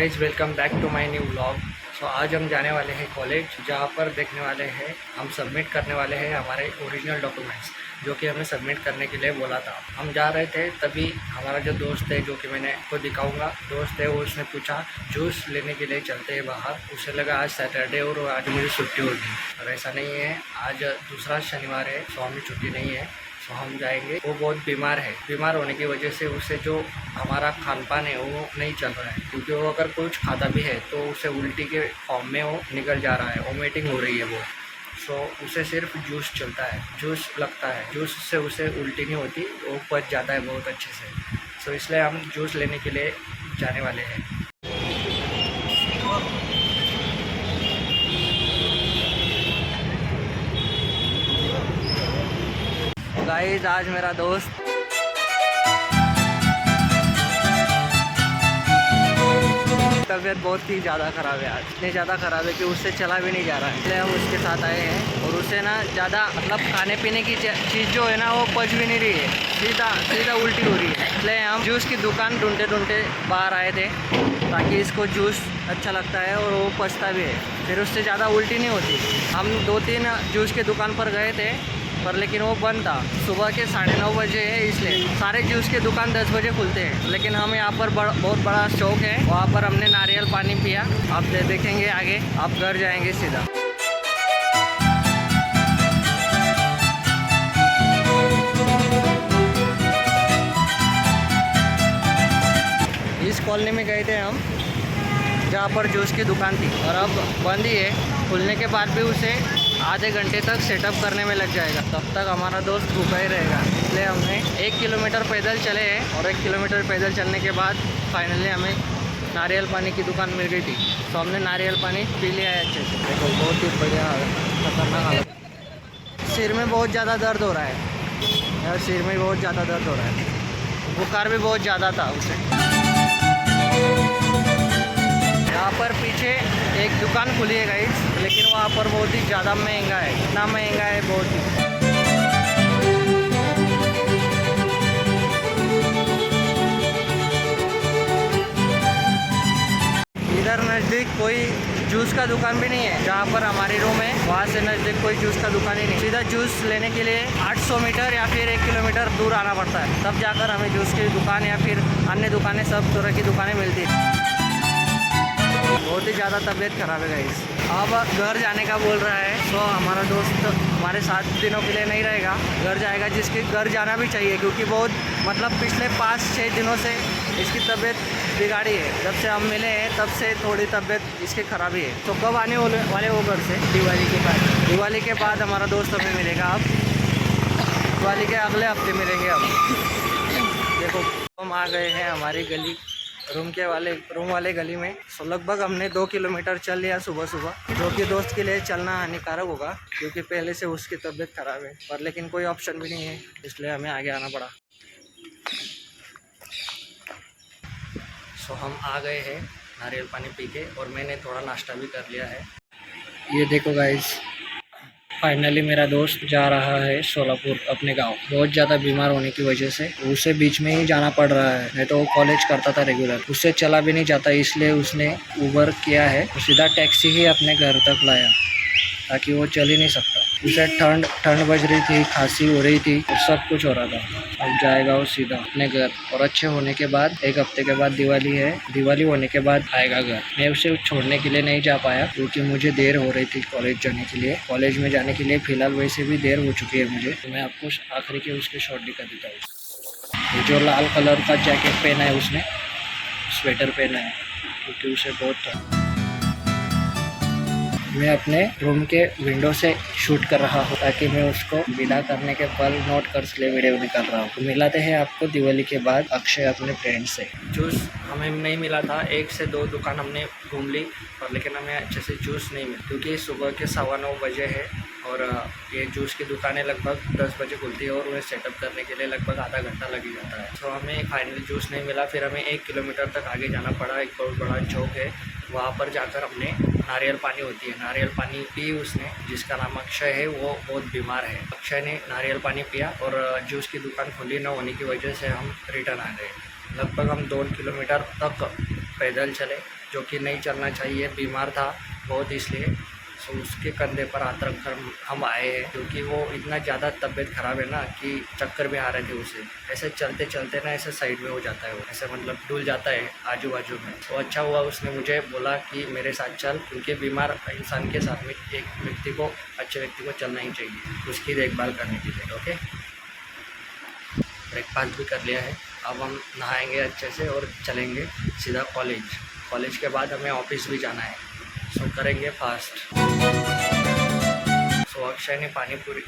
Guys welcome back to my new vlog. So आज हम जाने वाले हैं कॉलेज, जहाँ पर देखने वाले हैं, हम सबमिट करने वाले हैं हमारे ओरिजिनल डॉक्यूमेंट्स जो कि हमें सबमिट करने के लिए बोला था। हम जा रहे थे तभी हमारा जो दोस्त है, जो कि मैंने आपको दिखाऊंगा दोस्त है, वो उसने पूछा जूस लेने के लिए चलते हैं बाहर। उसे लगा आज सैटरडे और आज मुझे छुट्टी होगी, और ऐसा नहीं है। आज दूसरा शनिवार है, सो हमें छुट्टी नहीं है। तो हम जाएंगे। वो बहुत बीमार है, बीमार होने की वजह से उसे जो हमारा खान पान है वो नहीं चल रहा है, क्योंकि वो अगर कुछ खाता भी है तो उसे उल्टी के फॉर्म में वो निकल जा रहा है, वोमिटिंग हो रही है वो। सो उसे सिर्फ जूस चलता है, जूस लगता है, जूस से उसे उल्टी नहीं होती, वो पच जाता है बहुत अच्छे से। सो इसलिए हम जूस लेने के लिए जाने वाले हैं। गाइस आज मेरा दोस्त तबीयत बहुत ही ज़्यादा ख़राब है, आज इतनी ज़्यादा ख़राब है कि उससे चला भी नहीं जा रहा है। इसलिए हम उसके साथ आए हैं, और उसे ना ज़्यादा मतलब खाने पीने की चीज़ जो है ना वो पच भी नहीं रही है, सीधा सीधा उल्टी हो रही है। इसलिए हम जूस की दुकान ढूंढते ढूंढते बाहर आए थे, ताकि इसको जूस अच्छा लगता है और वो पचता भी है, फिर उससे ज़्यादा उल्टी नहीं होती। हम 2-3 जूस के दुकान पर गए थे, पर लेकिन वो बंद था। सुबह के 9:30 बजे है, इसलिए सारे जूस के दुकान 10 बजे खुलते हैं। लेकिन हम यहाँ पर बहुत बड़ा शौक है, वहाँ पर हमने नारियल पानी पिया। आप देखेंगे आगे, आप घर जाएंगे सीधा। इस कॉलोनी में गए थे हम, जहाँ पर जूस की दुकान थी, और अब बंद ही है। खुलने के बाद भी उसे आधे घंटे तक सेटअप करने में लग जाएगा, तब तक हमारा दोस्त भूखा ही रहेगा। इसलिए हमने 1 किलोमीटर पैदल चले हैं, और 1 किलोमीटर पैदल चलने के बाद फाइनली हमें नारियल पानी की दुकान मिल गई थी। तो हमने नारियल पानी पी लिया है अच्छे से। देखो बहुत ही बढ़िया खतरनाक हालत। सिर में बहुत ज़्यादा दर्द हो रहा है यार, सिर में बहुत ज़्यादा दर्द हो रहा है, बुखार भी बहुत ज़्यादा था उसे। यहाँ पर पीछे एक दुकान खुली है गाइस, लेकिन वहाँ पर बहुत ही ज़्यादा महंगा है, इतना महंगा है बहुत ही। इधर नज़दीक कोई जूस का दुकान भी नहीं है, जहाँ पर हमारी रूम है वहाँ से नज़दीक कोई जूस का दुकान ही नहीं। सीधा जूस लेने के लिए 800 मीटर या फिर 1 किलोमीटर दूर आना पड़ता है, तब जाकर हमें जूस की दुकान या फिर अन्य दुकानें, सब तरह की दुकानें मिलती है। बहुत ही ज़्यादा तबीयत ख़राब है गाइस। अब घर जाने का बोल रहा है, तो हमारा दोस्त हमारे 7 दिनों के लिए नहीं रहेगा, घर जाएगा। जिसके घर जाना भी चाहिए, क्योंकि बहुत मतलब पिछले 5-6 दिनों से इसकी तबीयत बिगाड़ी है। जब से हम मिले हैं तब से थोड़ी तबीयत इसकी ख़राबी है। तो कब आने वाले वो घर से? दिवाली के बाद। दिवाली के बाद हमारा दोस्त हमें मिलेगा। अब दिवाली के अगले हफ्ते मिलेंगे। अब देखो हम आ गए हैं हमारी गली, रूम वाले गली में। सो लगभग हमने 2 किलोमीटर चल लिया सुबह सुबह, जो कि दोस्त के लिए चलना हानिकारक होगा, क्योंकि पहले से उसकी तबीयत ख़राब है। पर लेकिन कोई ऑप्शन भी नहीं है, इसलिए हमें आगे आना पड़ा। सो हम आ गए हैं नारियल पानी पी के, और मैंने थोड़ा नाश्ता भी कर लिया है। ये देखो गाइस, फाइनली मेरा दोस्त जा रहा है सोलापुर अपने गांव। बहुत ज़्यादा बीमार होने की वजह से उसे बीच में ही जाना पड़ रहा है, नहीं तो वो कॉलेज करता था रेगुलर, उससे चला भी नहीं जाता, इसलिए उसने उबर किया है। सीधा टैक्सी ही अपने घर तक लाया, ताकि वो चल ही नहीं सकता। उसे ठंड बज रही थी, खांसी हो रही थी, और सब कुछ हो रहा था। अब जाएगा वो सीधा अपने घर, और अच्छे होने के बाद 1 हफ्ते के बाद दिवाली है, दिवाली होने के बाद आएगा घर। मैं उसे छोड़ने के लिए नहीं जा पाया, क्योंकि मुझे देर हो रही थी कॉलेज जाने के लिए। कॉलेज में जाने के लिए फ़िलहाल वैसे भी देर हो चुकी है मुझे। तो मैं आपको आखिरी के उसके शॉट दिखा देता हूँ। जो लाल कलर का जैकेट पहना है उसने, स्वेटर पहना है, क्योंकि उसे बहुत। मैं अपने रूम के विंडो से शूट कर रहा हूँ, ताकि मैं उसको विदा करने के पल नोट कर इसलिए वीडियो निकाल रहा हूँ। तो मिलाते हैं आपको दिवाली के बाद अक्षय अपने फ्रेंड से। जूस हमें नहीं मिला था, 1 से 2 दुकान हमने घूम ली, और लेकिन हमें अच्छे से जूस नहीं मिला, क्योंकि सुबह के 9:15 बजे है, और ये जूस की दुकानें लगभग 10 बजे खुलती है, और उन्हें सेटअप करने के लिए लगभग आधा घंटा लग ही जाता है। तो हमें फाइनली जूस नहीं मिला, फिर हमें 1 किलोमीटर तक आगे जाना पड़ा। एक बहुत बड़ा चौक है, वहाँ पर जाकर हमने नारियल पानी होती है, नारियल पानी पी उसने। जिसका नाम अक्षय है, वो बहुत बीमार है। अक्षय ने नारियल पानी पिया, और जूस की दुकान खुली न होने की वजह से हम रिटर्न आ गए। लगभग हम 2 किलोमीटर तक पैदल चले, जो कि नहीं चलना चाहिए, बीमार था बहुत इसलिए। सो उसके कंधे पर हाथ रख कर हम आए हैं, क्योंकि वो इतना ज़्यादा तबीयत ख़राब है ना कि चक्कर भी आ रहे थे उसे। ऐसे चलते चलते ना ऐसे साइड में हो जाता है, वो ऐसे मतलब डुल जाता है आजू बाजू में। तो अच्छा हुआ उसने मुझे बोला कि मेरे साथ चल, क्योंकि बीमार इंसान के साथ में एक व्यक्ति को, अच्छे व्यक्ति को चलना ही चाहिए उसकी देखभाल करने के लिए। ओके, ब्रेकफास्ट भी कर लिया है, अब हम नहाएंगे अच्छे से और चलेंगे सीधा कॉलेज। कॉलेज के बाद हमें ऑफिस भी जाना है, सो करेंगे फास्ट। सो अक्षय ने पानी पूरी